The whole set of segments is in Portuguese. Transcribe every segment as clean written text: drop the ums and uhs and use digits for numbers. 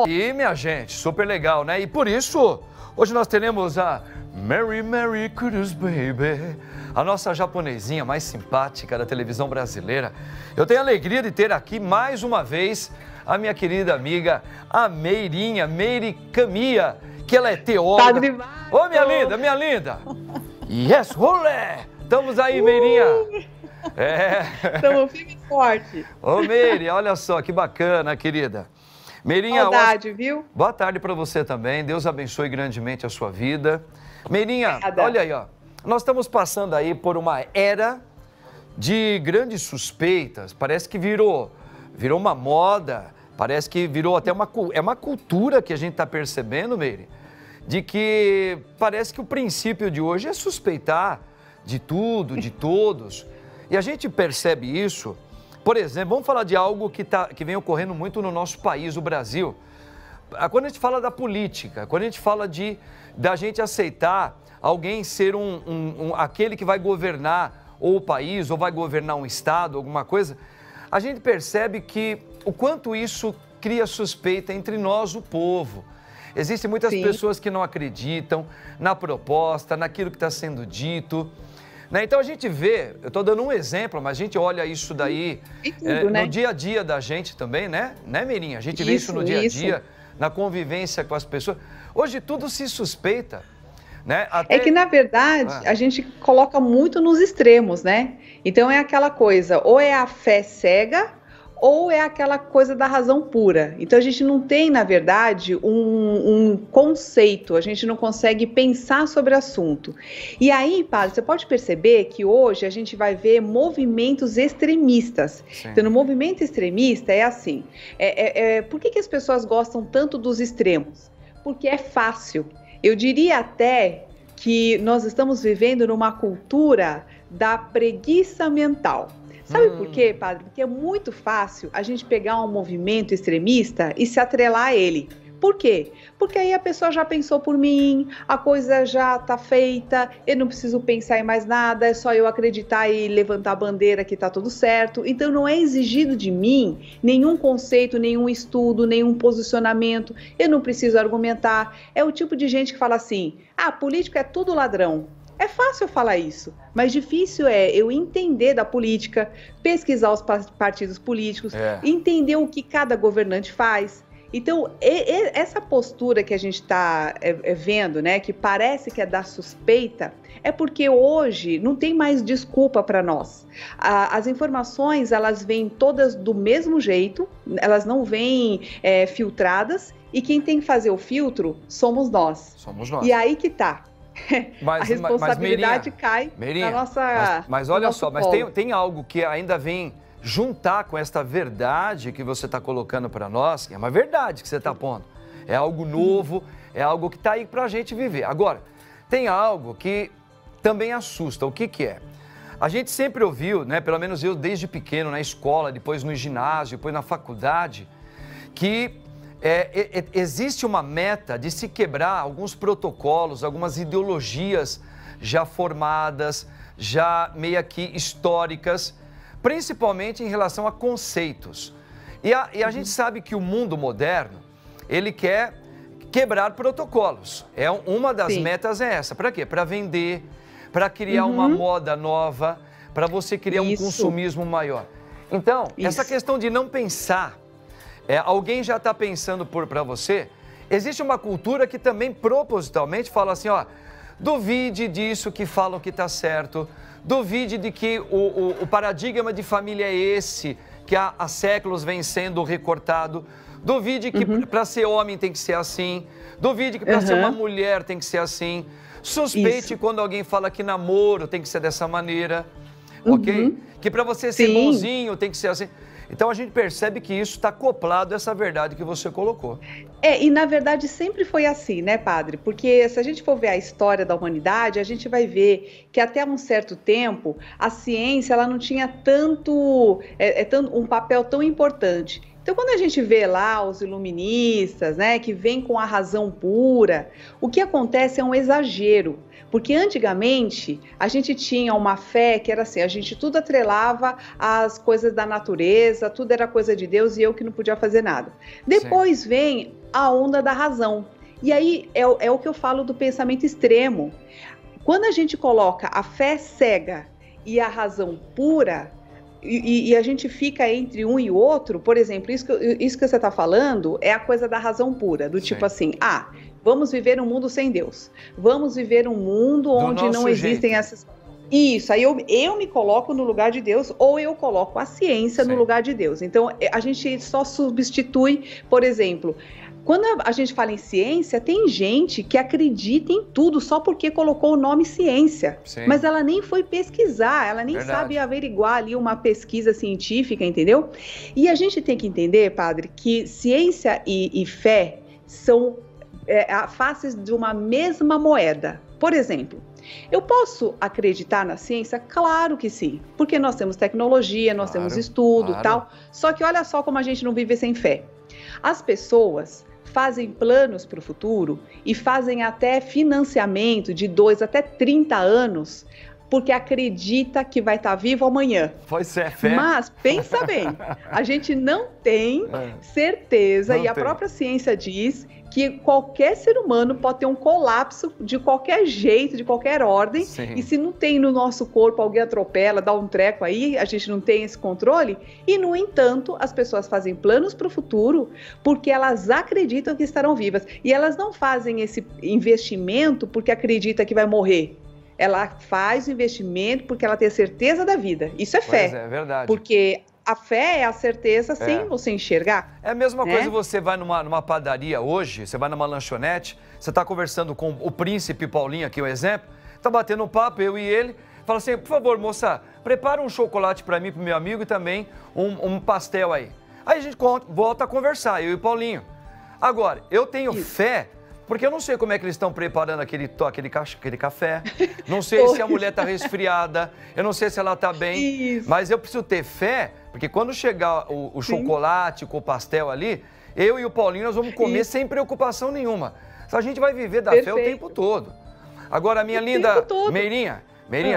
E, minha gente, super legal, né? E por isso, hoje nós teremos a Merry Merry Christmas, baby, a nossa japonesinha mais simpática da televisão brasileira. Eu tenho a alegria de ter aqui mais uma vez a minha querida amiga, a Meirinha, Meire Camilla, que ela é teóloga. Ô, minha linda, minha linda! Yes, rolê! Estamos aí, Meirinha! Estamos firme e forte. Ô, Meire, olha só, que bacana, querida. Meirinha, saudade, viu? Boa tarde para você também. Deus abençoe grandemente a sua vida. Meirinha, olha aí, ó. Nós estamos passando aí por uma era de grandes suspeitas. Parece que virou uma moda. Parece que virou até uma cultura que a gente está percebendo, Meire, de que parece que o princípio de hoje é suspeitar de tudo, de todos. E a gente percebe isso, por exemplo, vamos falar de algo que vem ocorrendo muito no nosso país, o Brasil. Quando a gente fala da política, quando a gente fala da gente aceitar alguém ser aquele que vai governar ou o país, ou vai governar um estado, alguma coisa, a gente percebe que o quanto isso cria suspeita entre nós, o povo. Existem muitas pessoas que não acreditam na proposta, naquilo que está sendo dito. Né? Então a gente vê, eu estou dando um exemplo, mas a gente olha isso daí no dia a dia da gente também, né, Meirinha? A gente vê isso no dia a dia, na convivência com as pessoas. Hoje tudo se suspeita. Né? É que, na verdade, a gente coloca muito nos extremos, né? Então é aquela coisa, ou é a fé cega, ou é aquela coisa da razão pura. Então a gente não tem, na verdade, um conceito, a gente não consegue pensar sobre o assunto. E aí, padre, você pode perceber que hoje a gente vai ver movimentos extremistas. Sim. Então, no movimento extremista é assim, por que as pessoas gostam tanto dos extremos? Porque é fácil. Eu diria até que nós estamos vivendo numa cultura da preguiça mental. Sabe por quê, padre? Porque é muito fácil a gente pegar um movimento extremista e se atrelar a ele. Por quê? Porque aí a pessoa já pensou por mim, a coisa já está feita, eu não preciso pensar em mais nada, é só eu acreditar e levantar a bandeira que está tudo certo. Então não é exigido de mim nenhum conceito, nenhum estudo, nenhum posicionamento, eu não preciso argumentar. É o tipo de gente que fala assim, político é tudo ladrão. É fácil falar isso, mas difícil é eu entender da política, pesquisar os partidos políticos, entender o que cada governante faz. Então, essa postura que a gente está vendo, né, que parece que é da suspeita, é porque hoje não tem mais desculpa para nós. As informações, elas vêm todas do mesmo jeito, elas não vêm filtradas, e quem tem que fazer o filtro somos nós. Somos nós. E aí que tá. A responsabilidade cai na nossa... Mas olha só, mas tem algo que ainda vem juntar com esta verdade que você está colocando para nós, que é uma verdade que você está pondo. É algo novo, é algo que está aí para a gente viver. Agora, tem algo que também assusta. O que é? A gente sempre ouviu, né, pelo menos eu desde pequeno, na escola, depois no ginásio, depois na faculdade, que existe uma meta de se quebrar alguns protocolos, algumas ideologias já formadas, já meio que históricas, principalmente em relação a conceitos. E a gente sabe que o mundo moderno, ele quer quebrar protocolos. Uma das metas é essa. Para quê? Para vender, para criar uma moda nova, para você criar um consumismo maior. Então, essa questão de não pensar, alguém já está pensando para você, existe uma cultura que também propositalmente fala assim, duvide disso que falam que está certo, duvide de que o paradigma de família é esse, que há séculos vem sendo recortado, duvide que para ser homem tem que ser assim, duvide que para ser uma mulher tem que ser assim, suspeite quando alguém fala que namoro tem que ser dessa maneira, ok? Que para você ser bonzinho tem que ser assim. Então a gente percebe que isso está acoplado a essa verdade que você colocou. E na verdade sempre foi assim, né, padre? Porque se a gente for ver a história da humanidade, a gente vai ver que até um certo tempo a ciência ela não tinha um papel tão importante. Então, quando a gente vê lá os iluministas, né, que vêm com a razão pura, o que acontece é um exagero. Porque antigamente a gente tinha uma fé que era assim, a gente tudo atrelava às coisas da natureza, tudo era coisa de Deus e eu que não podia fazer nada. Depois vem a onda da razão. E aí é o que eu falo do pensamento extremo. Quando a gente coloca a fé cega e a razão pura, e a gente fica entre um e outro, por exemplo, isso que você está falando é a coisa da razão pura, do tipo assim, vamos viver um mundo sem Deus, vamos viver um mundo onde não existem essas... Isso, aí eu me coloco no lugar de Deus, ou eu coloco a ciência no lugar de Deus. Então, a gente só substitui, por exemplo... Quando a gente fala em ciência, tem gente que acredita em tudo só porque colocou o nome ciência. Sim. Mas ela nem foi pesquisar, ela nem sabe averiguar ali uma pesquisa científica, entendeu? E a gente tem que entender, padre, que ciência e fé são faces de uma mesma moeda. Por exemplo, eu posso acreditar na ciência? Claro que sim, porque nós temos tecnologia, nós temos estudo e tal. Só que olha só como a gente não vive sem fé. As pessoas fazem planos para o futuro e fazem até financiamento de 2 até 30 anos porque acredita que vai estar vivo amanhã. Pois é, fé. Mas, pensa bem, a gente não tem certeza, e a própria ciência diz que qualquer ser humano pode ter um colapso de qualquer jeito, de qualquer ordem, e se não tem no nosso corpo, alguém atropela, dá um treco aí, a gente não tem esse controle, e no entanto, as pessoas fazem planos para o futuro porque elas acreditam que estarão vivas, e elas não fazem esse investimento porque acredita que vai morrer. Ela faz o investimento porque ela tem a certeza da vida. Isso é fé. Pois é verdade. Porque a fé é a certeza sem você enxergar. É a mesma coisa, você vai numa padaria hoje, você vai numa lanchonete, você está conversando com o príncipe Paulinho, aqui um exemplo, está batendo um papo, eu e ele, fala assim, por favor, moça, prepara um chocolate para mim, para o meu amigo, e também um pastel aí. Aí a gente volta a conversar, eu e o Paulinho. Agora, eu tenho fé... Porque eu não sei como é que eles estão preparando aquele café, não sei se a mulher está resfriada, eu não sei se ela está bem, mas eu preciso ter fé, porque quando chegar o chocolate com o pastel ali, eu e o Paulinho nós vamos comer sem preocupação nenhuma. A gente vai viver da fé o tempo todo. Agora, minha linda Meirinha,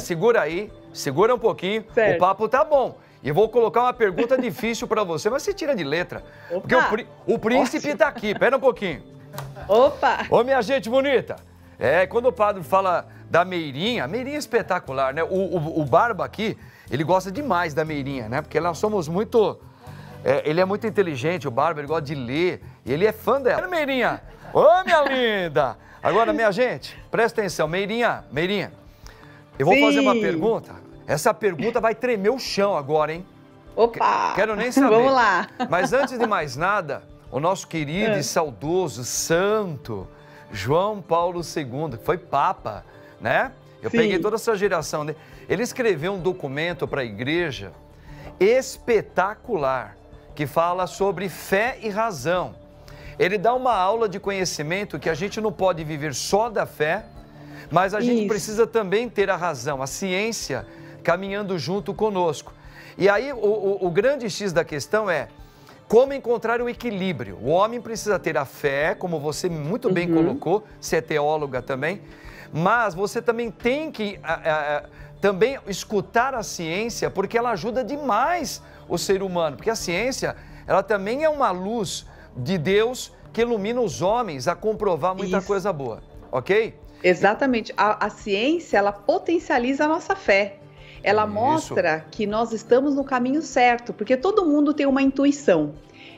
segura aí, segura um pouquinho, o papo tá bom. E vou colocar uma pergunta difícil para você, mas você tira de letra. Porque o príncipe está aqui, espera um pouquinho. Opa! Ô, minha gente bonita, quando o padre fala da Meirinha, a Meirinha é espetacular, né? O Barba aqui, ele gosta demais da Meirinha, né? Porque nós somos muito... ele é muito inteligente, o Barba, ele gosta de ler, e ele é fã dela. Meirinha, ô, minha linda! Agora, minha gente, presta atenção, Meirinha, eu vou fazer uma pergunta. Essa pergunta vai tremer o chão agora, hein? Opa! Quero nem saber. Vamos lá. Mas antes de mais nada... O nosso querido e saudoso santo João Paulo II, que foi Papa, né? Eu peguei toda essa geração dele. Ele escreveu um documento para a igreja espetacular, que fala sobre fé e razão. Ele dá uma aula de conhecimento que a gente não pode viver só da fé, mas a gente precisa também ter a razão, a ciência caminhando junto conosco. E aí o grande X da questão é como encontrar o equilíbrio. O homem precisa ter a fé, como você muito bem colocou, você é teóloga também, mas você também tem que também escutar a ciência, porque ela ajuda demais o ser humano, porque a ciência, ela também é uma luz de Deus que ilumina os homens a comprovar muita coisa boa, ok? Exatamente. A ciência, ela potencializa a nossa fé. Ela mostra que nós estamos no caminho certo, porque todo mundo tem uma intuição.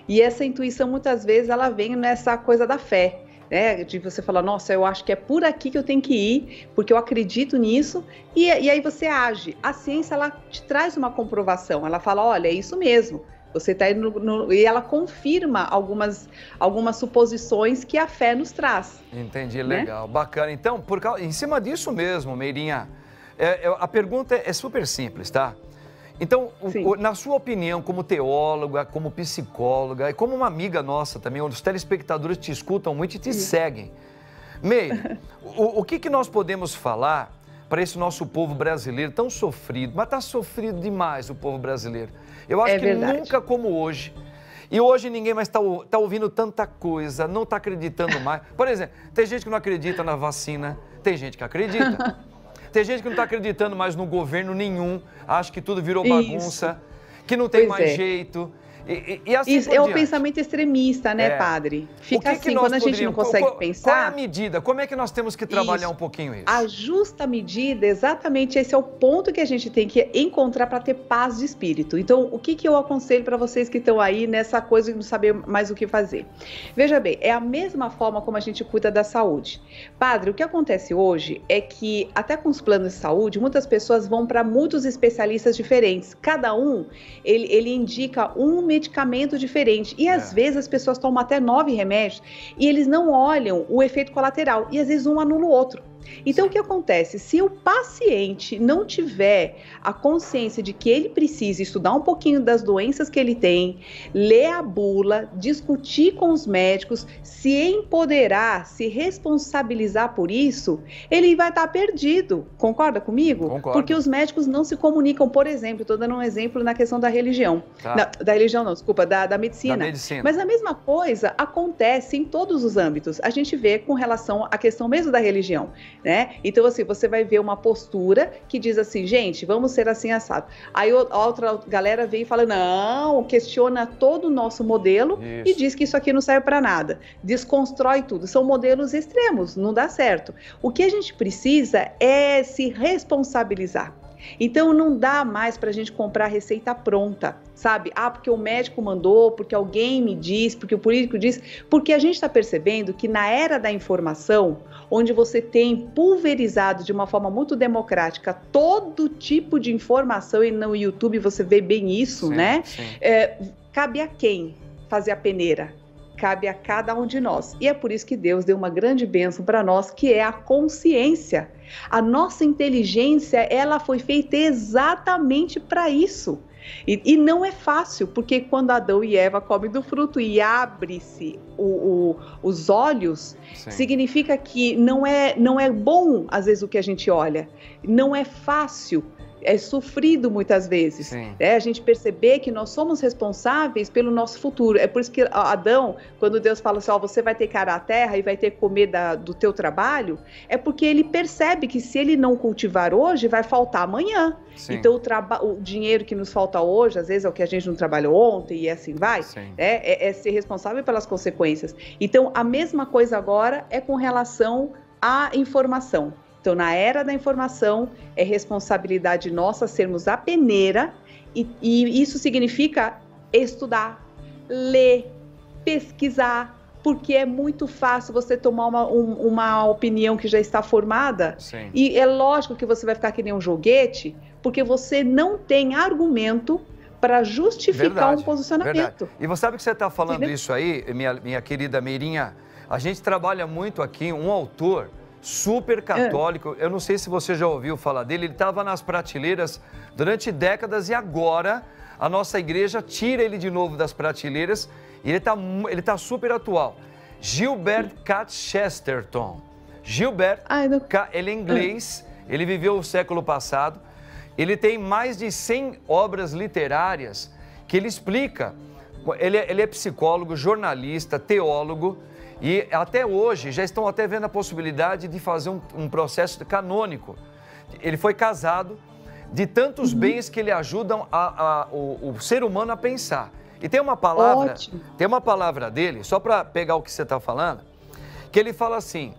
E essa intuição, muitas vezes, ela vem nessa coisa da fé, né? De você falar, nossa, eu acho que é por aqui que eu tenho que ir, porque eu acredito nisso, e aí você age. A ciência, ela te traz uma comprovação, ela fala, olha, é isso mesmo. Você está indo e ela confirma algumas suposições que a fé nos traz. Entendi, legal, bacana. Então, em cima disso mesmo, Meirinha, a pergunta é super simples, tá? Então, na sua opinião, como teóloga, como psicóloga e como uma amiga nossa também, os telespectadores te escutam muito e te seguem. Meire, o que nós podemos falar para esse nosso povo brasileiro tão sofrido? Mas está sofrido demais o povo brasileiro. Eu acho que nunca como hoje. E hoje ninguém mais está ouvindo tanta coisa, não está acreditando mais. Por exemplo, tem gente que não acredita na vacina, tem gente que acredita. Tem gente que não está acreditando mais no governo nenhum, acha que tudo virou bagunça, que não tem mais jeito. E assim isso é o pensamento extremista, né, padre? Fica assim, quando a gente não consegue pensar... Qual é a medida? Como é que nós temos que trabalhar um pouquinho isso? A justa medida, exatamente esse é o ponto que a gente tem que encontrar para ter paz de espírito. Então, o que eu aconselho para vocês que estão aí nessa coisa de não saber mais o que fazer? Veja bem, é a mesma forma como a gente cuida da saúde. Padre, o que acontece hoje é que, até com os planos de saúde, muitas pessoas vão para muitos especialistas diferentes. Cada um, ele indica um medicamento diferente. E às vezes as pessoas tomam até 9 remédios e eles não olham o efeito colateral. E às vezes um anula o outro. Então, o que acontece? Se o paciente não tiver a consciência de que ele precisa estudar um pouquinho das doenças que ele tem, ler a bula, discutir com os médicos, se empoderar, se responsabilizar por isso, ele vai estar perdido. Concorda comigo? Concordo. Porque os médicos não se comunicam. Por exemplo, estou dando um exemplo na questão da religião. Da religião não, desculpa, da medicina. Da medicina. Mas a mesma coisa acontece em todos os âmbitos. A gente vê com relação à questão mesmo da religião. Né? Então, assim, você vai ver uma postura que diz assim, gente, vamos ser assim assado. Aí a outra galera vem e fala, não, questiona todo o nosso modelo e diz que isso aqui não serve para nada. Desconstrói tudo. São modelos extremos, não dá certo. O que a gente precisa é se responsabilizar. Então, não dá mais para a gente comprar receita pronta, sabe? Porque o médico mandou, porque alguém me diz, porque o político diz, porque a gente está percebendo que na era da informação, onde você tem pulverizado de uma forma muito democrática todo tipo de informação, e no YouTube você vê bem isso, sim, né? Sim. Cabe a quem fazer a peneira? Cabe a cada um de nós. E é por isso que Deus deu uma grande bênção para nós, que é a consciência. A nossa inteligência, ela foi feita exatamente para isso. E não é fácil, porque quando Adão e Eva comem do fruto e abre-se os olhos, sim, significa que não é bom, às vezes, o que a gente olha. Não é fácil. É sofrido muitas vezes, né? A gente perceber que nós somos responsáveis pelo nosso futuro. É por isso que Adão, quando Deus fala assim, você vai ter que arar a terra e vai ter que comer do teu trabalho, é porque ele percebe que se ele não cultivar hoje, vai faltar amanhã. Sim. Então o dinheiro que nos falta hoje, às vezes é o que a gente não trabalhou ontem e assim vai, é ser responsável pelas consequências. Então a mesma coisa agora é com relação à informação. Então, na era da informação, é responsabilidade nossa sermos a peneira e isso significa estudar, ler, pesquisar, porque é muito fácil você tomar uma opinião que já está formada. Sim. E é lógico que você vai ficar que nem um joguete, porque você não tem argumento para justificar um posicionamento. Verdade. E você sabe que você está falando isso aí, minha querida Meirinha, a gente trabalha muito aqui, um autor super católico, eu não sei se você já ouviu falar dele, ele estava nas prateleiras durante décadas e agora a nossa igreja tira ele de novo das prateleiras e ele tá super atual. Gilbert K. Chesterton. Gilbert, ele é inglês, ele viveu o século passado, ele tem mais de 100 obras literárias que ele explica. Ele é psicólogo, jornalista, teólogo, e até hoje já estão até vendo a possibilidade de fazer um processo canônico. Ele foi casado, de tantos bens que ele ajudam o ser humano a pensar. E tem uma palavra dele, só para pegar o que você está falando, que ele fala assim,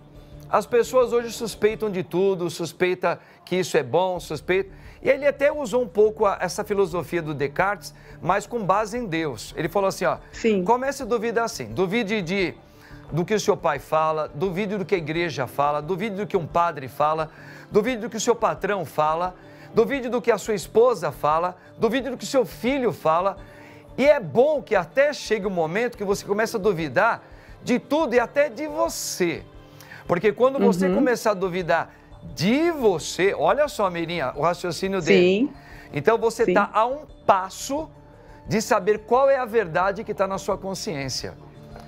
as pessoas hoje suspeitam de tudo, suspeita que isso é bom, suspeita... E ele até usou um pouco essa filosofia do Descartes, mas com base em Deus. Ele falou assim, comece a duvidar assim, duvide do que o seu pai fala, duvide do que a igreja fala, duvide do que um padre fala, duvide do que o seu patrão fala, duvide do que a sua esposa fala, duvide do que o seu filho fala. E é bom que até chegue um momento que você começa a duvidar de tudo e até de você. Porque quando você começar a duvidar de você, olha só, Meirinha, o raciocínio dele. Sim. Então você está a um passo de saber qual é a verdade que está na sua consciência.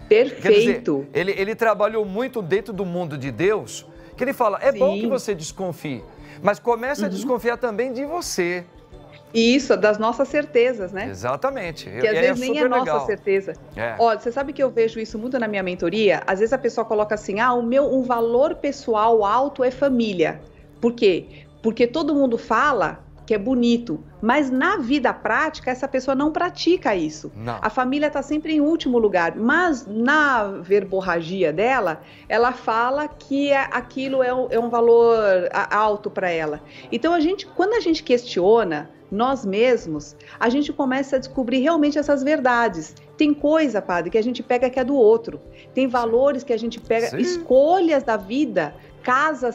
Perfeito. Quer dizer, ele trabalhou muito dentro do mundo de Deus, que ele fala, bom que você desconfie, mas comece a desconfiar também de você. Isso, das nossas certezas, né? Exatamente. Que às vezes nem é nossa certeza. Olha, você sabe que eu vejo isso muito na minha mentoria? Às vezes a pessoa coloca assim, um valor pessoal alto é família. Por quê? Porque todo mundo fala que é bonito, mas na vida prática essa pessoa não pratica isso. Não. A família está sempre em último lugar, mas na verborragia dela, ela fala que aquilo é um valor alto para ela. Então quando a gente questiona nós mesmos, a gente começa a descobrir realmente essas verdades. Tem coisa, padre, que a gente pega que é do outro. Tem valores que a gente pega, Sim. escolhas da vida. Casa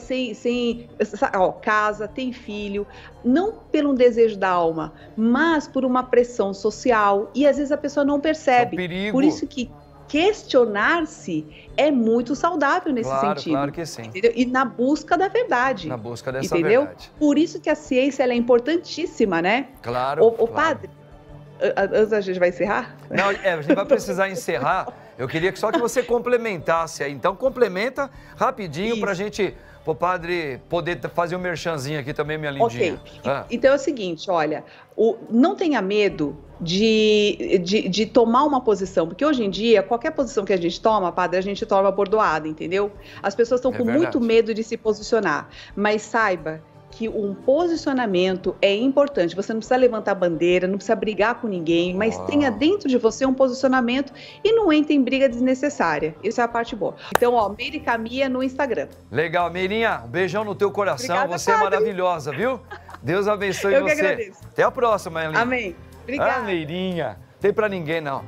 casa, tem filho, não pelo desejo da alma, mas por uma pressão social, e às vezes a pessoa não percebe. É um perigo. Por isso que questionar-se é muito saudável nesse sentido. Claro que sim. Entendeu? E na busca da verdade. Na busca dessa entendeu? verdade. Por isso que a ciência ela é importantíssima, né? Claro. O padre, antes a gente vai encerrar? Não, a gente vai precisar encerrar. Eu queria só que você complementasse aí. Então, complementa rapidinho para a gente, o padre poder fazer um merchanzinho aqui também, minha lindinha. Ok. Então é o seguinte, olha, não tenha medo de tomar uma posição, porque hoje em dia, qualquer posição que a gente toma, padre, a gente toma bordoada, entendeu? As pessoas estão com muito medo de se posicionar, mas saiba que um posicionamento é importante. Você não precisa levantar bandeira, não precisa brigar com ninguém, mas tenha dentro de você um posicionamento e não entre em briga desnecessária. Isso é a parte boa. Então, Meire Camia no Instagram. Legal, Meirinha, um beijão no teu coração. Obrigada, você padre. É maravilhosa, viu? Deus abeçoe Eu você. que agradeço. Até a próxima, Elinha. Amém. Obrigada. Meirinha, tem pra ninguém não.